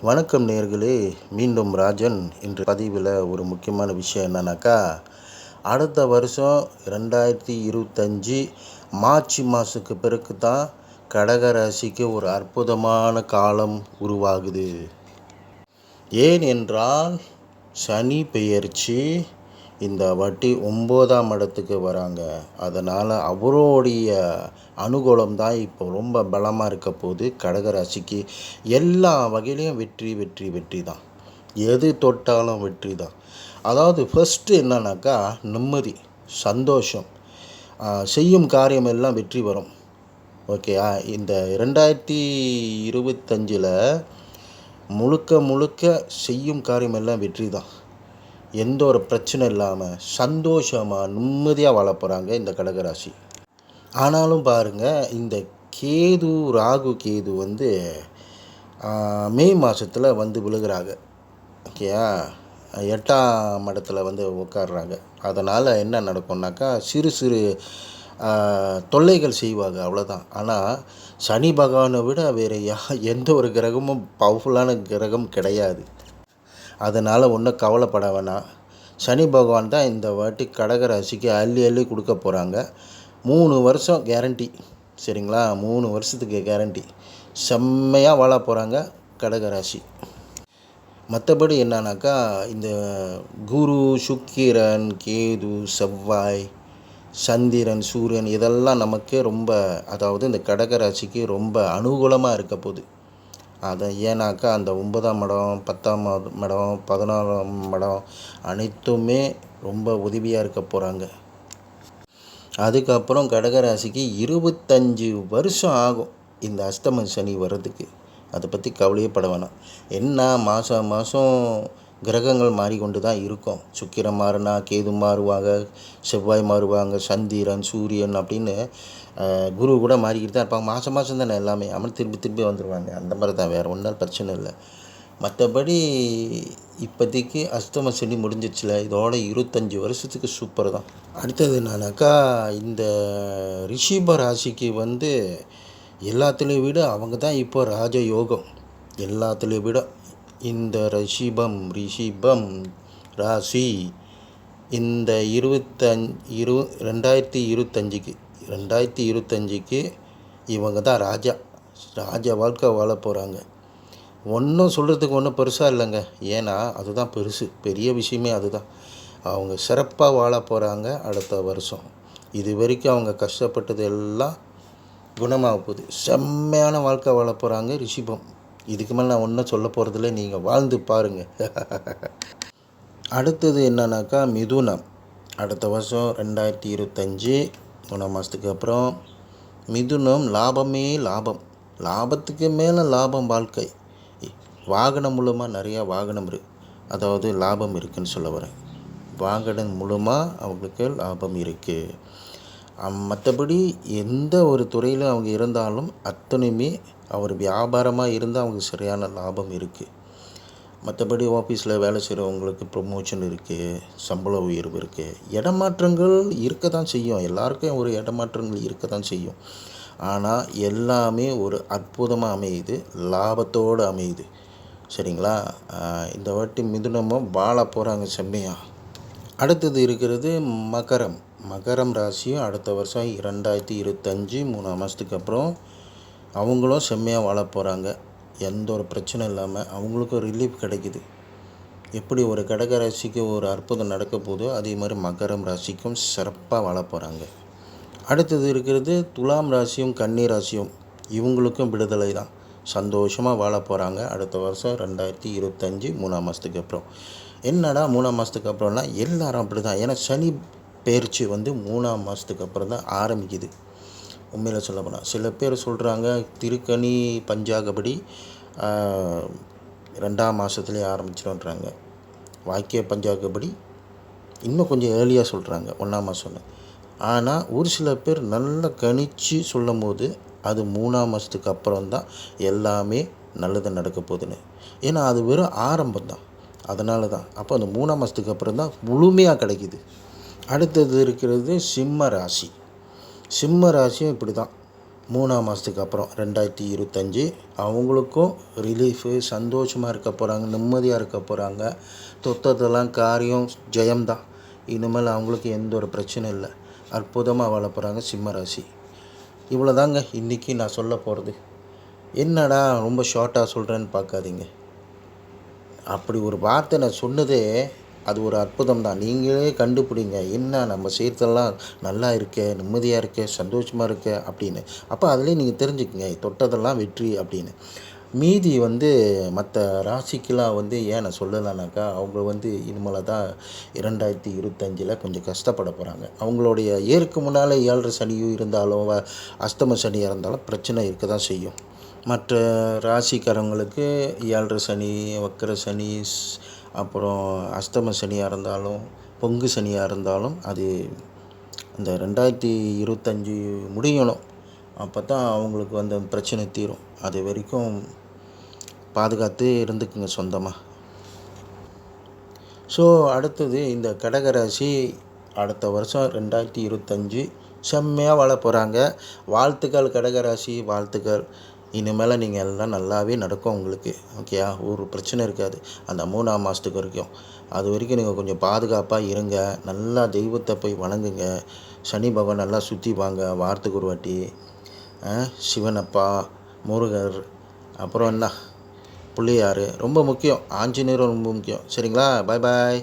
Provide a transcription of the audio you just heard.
வணக்கம் நேயர்களே, மீண்டும் ராஜன். இன்று பதிவில் ஒரு முக்கியமான விஷயம் என்னன்னாக்கா, அடுத்த வருஷம் 2025 மார்ச் மாதத்துக்கு பிறகு தான் கடக ராசிக்கு ஒரு அற்புதமான காலம் உருவாகுது. ஏன் என்றால் சனி பெயர்ச்சி இந்த வாட்டி 9ஆம் இடத்துக்கு வராங்க. அதனால் அவருடைய அனுகூலம் தான் இப்போ ரொம்ப பலமாக இருக்க போது. கடகராசிக்கு எல்லா வகையிலையும் வெற்றி தான். எது தொட்டாலும் வெற்றி தான். அதாவது ஃபஸ்ட்டு என்னன்னாக்கா, நிம்மதி, சந்தோஷம், செய்யும் காரியம் எல்லாம் வெற்றி வரும். ஓகேயா? இந்த 2025 முழுக்க செய்யும் காரியம் எல்லாம் வெற்றி தான். எந்த ஒரு பிரச்சனை இல்லாமல் சந்தோஷமாக நிம்மதியாக வாழ போகிறாங்க இந்த கடகராசி. ஆனாலும் பாருங்கள், இந்த ராகு கேது மே மாதத்தில் விழுகிறாங்க. ஓகேயா? 8ஆம் இடத்துல உட்காடுறாங்க. அதனால் என்ன நடக்கும்னாக்கா, சிறு தொல்லைகள் செய்வாங்க, அவ்வளோதான். ஆனால் சனி பகவானை விட வேறு எந்த ஒரு கிரகமும் பவர்ஃபுல்லான கிரகம் கிடையாது. அதனால் ஒன்றும் கவலைப்பட வேணாம். சனி பகவான் தான் இந்த வாட்டி கடகராசிக்கு அள்ளி கொடுக்க போகிறாங்க. 3 வருஷம் கேரண்டி. சரிங்களா? 3 வருஷத்துக்கு கேரண்டி. செம்மையாக வாழ போகிறாங்க கடகராசி. மற்றபடி என்னன்னாக்கா, இந்த குரு, சுக்கிரன், கேது, செவ்வாய், சந்திரன், சூரியன் இதெல்லாம் நமக்கு ரொம்ப, அதாவது இந்த கடகராசிக்கு ரொம்ப அனுகூலமாக இருக்க போகுது. அதை ஏன்னாக்கா, அந்த 9ஆம் இடம், 10ஆம் இடம், 14ஆம் இடம் அனைத்துமே ரொம்ப உதவியாக இருக்க போகிறாங்க. அதுக்கப்புறம் கடகராசிக்கு 25 வருஷம் ஆகும் இந்த அஷ்டம சனி வர்றதுக்கு. அதை பற்றி கவலையே பட வேணாம். என்ன மாதம் கிரகங்கள் மாறிக்கொண்டு தான் இருக்கும். சுக்கிரன் மாறினா கேது மாறுவாங்க, செவ்வாய் மாறுவாங்க, சந்திரன், சூரியன் அப்படின்னு குரு கூட மாறிக்கிட்டு தான் இருப்பாங்க. மாதம் தானே எல்லாமே. அமல் திருப்பி வந்துடுவாங்க. அந்த மாதிரி தான், வேறு ஒன்றும் பிரச்சனை இல்லை. மற்றபடி இப்போதைக்கு அஷ்டம சனி முடிஞ்சிச்சுல, இதோட 25 வருஷத்துக்கு சூப்பர் தான். அடுத்தது என்னன்னாக்கா, இந்த ரிஷிப ராசிக்கு எல்லாத்துலேயும் விட அவங்க தான் இப்போ ராஜயோகம். எல்லாத்துலேயும் விட இந்த ரிஷிபம் ராசி இந்த 2025க்கு இவங்க தான் ராஜா வாழ்க்கை வாழ போகிறாங்க. ஒன்றும் சொல்கிறதுக்கு ஒன்றும் பெருசாக இல்லைங்க. ஏன்னா அதுதான் பெரிய விஷயமே அதுதான். அவங்க சிறப்பாக வாழ போகிறாங்க அடுத்த வருஷம். இது வரைக்கும் அவங்க கஷ்டப்பட்டது எல்லாம் குணமாக போகுது. செம்மையான வாழ்க்கை வாழ போகிறாங்க ரிஷிபம். இதுக்கு மேலே நான் ஒன்றும் சொல்ல போகிறதில்ல, நீங்கள் வாழ்ந்து பாருங்கள். அடுத்தது என்னன்னாக்கா, மிதுனம். அடுத்த வருஷம் 2025 3 மாதத்துக்கு அப்புறம் மிதுனம் லாபமே லாபம். லாபத்துக்கு மேலே லாபம் வாழ்க்கை. வாகனம் மூலமாக நிறையா வாகனம் அதாவது லாபம் இருக்குதுன்னு சொல்ல வரேன். வாகனம் மூலமாக அவங்களுக்கு லாபம் இருக்குது. மற்றபடி எந்த ஒரு துறையில் அவங்க இருந்தாலும் அத்தனையுமே அவர் வியாபாரமாக இருந்தால் அவங்களுக்கு சரியான லாபம் இருக்குது. மற்றபடி ஆஃபீஸில் வேலை செய்கிறவங்களுக்கு ப்ரொமோஷன் இருக்குது, சம்பள உயர்வு இருக்குது. இடமாற்றங்கள் இருக்க தான் செய்யும். எல்லாருக்கும் ஒரு இடமாற்றங்கள் இருக்க தான் செய்யும். ஆனால் எல்லாமே ஒரு அற்புதமாக அமையுது, லாபத்தோடு அமையுது. சரிங்களா? இந்த வாட்டி மிதுனமும் வாழ போகிறாங்க செம்மையாக. அடுத்தது இருக்கிறது மகரம் ராசியும் அடுத்த வருஷம் 2025 3 மாதத்துக்கு அப்புறம் அவங்களும் செம்மையாக வாழ போகிறாங்க. எந்த ஒரு பிரச்சனை இல்லாமல் அவங்களுக்கும் ரிலீஃப் கிடைக்குது. எப்படி ஒரு கடக ராசிக்கு ஒரு அற்புதம் நடக்க போதோ அதே மாதிரி மகரம் ராசிக்கும் சிறப்பாக வாழ போகிறாங்க. அடுத்தது இருக்கிறது துலாம் ராசியும் கன்னி ராசியும். இவங்களுக்கும் விடுதலை தான். சந்தோஷமாக வாழ போகிறாங்க அடுத்த வருஷம் 2025 3 மாதத்துக்கு அப்புறம். என்னடா 3 மாதத்துக்கு அப்புறம்னா, எல்லாரும் அப்படி தான். ஏன்னா சனி பயிற்சி 3 மாதத்துக்கு அப்புறம் தான் ஆரம்பிக்குது. உண்மையில் சொல்ல போனால் சில பேர் சொல்கிறாங்க திருக்கணி பஞ்சாகப்படி 2ஆம் மாதத்துலேயே ஆரம்பிச்சிடும்ன்றாங்க. வாக்கிய பஞ்சாகப்படி இன்னும் கொஞ்சம் ஏர்லியாக சொல்கிறாங்க 1ஆம் மாதம்னு. ஆனால் ஒரு சில பேர் நல்லா கணித்து சொல்லும் போது அது 3ஆம் மாதத்துக்கு அப்புறம் தான் எல்லாமே நல்லது நடக்க போகுதுன்னு. ஏன்னா அது வெறும் ஆரம்பம் தான். அதனால தான். அப்போ அந்த 3ஆம் மாதத்துக்கு அப்புறம் தான் முழுமையாக கிடைக்கிது. அடுத்தது இருக்கிறது சிம்ம ராசியும் இப்படி தான். 3ஆம் மாதத்துக்கு அப்புறம் 2025 அவங்களுக்கும் ரிலீஃபு, சந்தோஷமாக இருக்க போகிறாங்க, நிம்மதியாக இருக்க போகிறாங்க. தொட்டதெல்லாம் காரியம் ஜெயம்தான். இனிமேல் அவங்களுக்கு எந்த ஒரு பிரச்சனை இல்லை. அற்புதமாக வாழ போகிறாங்க சிம்ம ராசி. இவ்வளோ தாங்க இன்றைக்கி நான் சொல்ல போகிறது. என்னடா ரொம்ப ஷார்ட்டாக சொல்கிறேன்னு பார்க்காதீங்க. அப்படி ஒரு வார்த்தை நான் சொன்னதே அது ஒரு அற்புதம் தான். நீங்களே கண்டுபிடிங்க, என்ன நம்ம செய்கிறதெல்லாம் நல்லா இருக்கே, நிம்மதியாக இருக்கே, சந்தோஷமாக இருக்கே அப்படின்னு. அப்போ அதுலேயே நீங்கள் தெரிஞ்சுக்குங்க தொட்டதெல்லாம் வெற்றி அப்படின்னு. மீதி மற்ற ராசிக்கெலாம் ஏன் நான் சொல்லலைனாக்கா, அவங்க இனிமேல் தான் 2025 கொஞ்சம் கஷ்டப்பட போகிறாங்க. அவங்களுடைய ஏற்கு முன்னால் 7 சனியும் இருந்தாலும் அஷ்டம சனியாக இருந்தாலும் பிரச்சனை இருக்க தான் செய்யும். மற்ற ராசிக்காரங்களுக்கு 7 சனி, வக்கர சனி, அப்புறம் அஷ்டம சனியாக இருந்தாலும், பொங்கு சனியாக இருந்தாலும் அது இந்த 2025 முடியணும். அப்போ தான் அவங்களுக்கு அந்த பிரச்சனை தீரும். அது வரைக்கும் பாதுகாத்து இருந்துக்குங்க சொந்தமாக. ஸோ அடுத்தது இந்த கடகராசி அடுத்த வருஷம் 2025 செம்மையாக வாழ போகிறாங்க. வாழ்த்துக்கள் கடகராசி, வாழ்த்துக்கள். இனிமேல் நீங்கள் எல்லாம் நல்லாவே நடக்கும் உங்களுக்கு. ஓகேயா? ஒரு பிரச்சனை இருக்காது அந்த 3ஆம் மாதத்துக்கு வரைக்கும். அது வரைக்கும் நீங்கள் கொஞ்சம் பாதுகாப்பாக இருங்க. நல்லா தெய்வத்தை போய் வணங்குங்க. சனி பகவான் நல்லா சுற்றி வாங்க வாரத்துக்கு ஒரு வாட்டி. சிவனப்பா, முருகர், அப்புறம் என்ன பிள்ளையார் ரொம்ப முக்கியம். ஆஞ்சநேயரும் ரொம்ப முக்கியம். சரிங்களா? பாய் பாய்.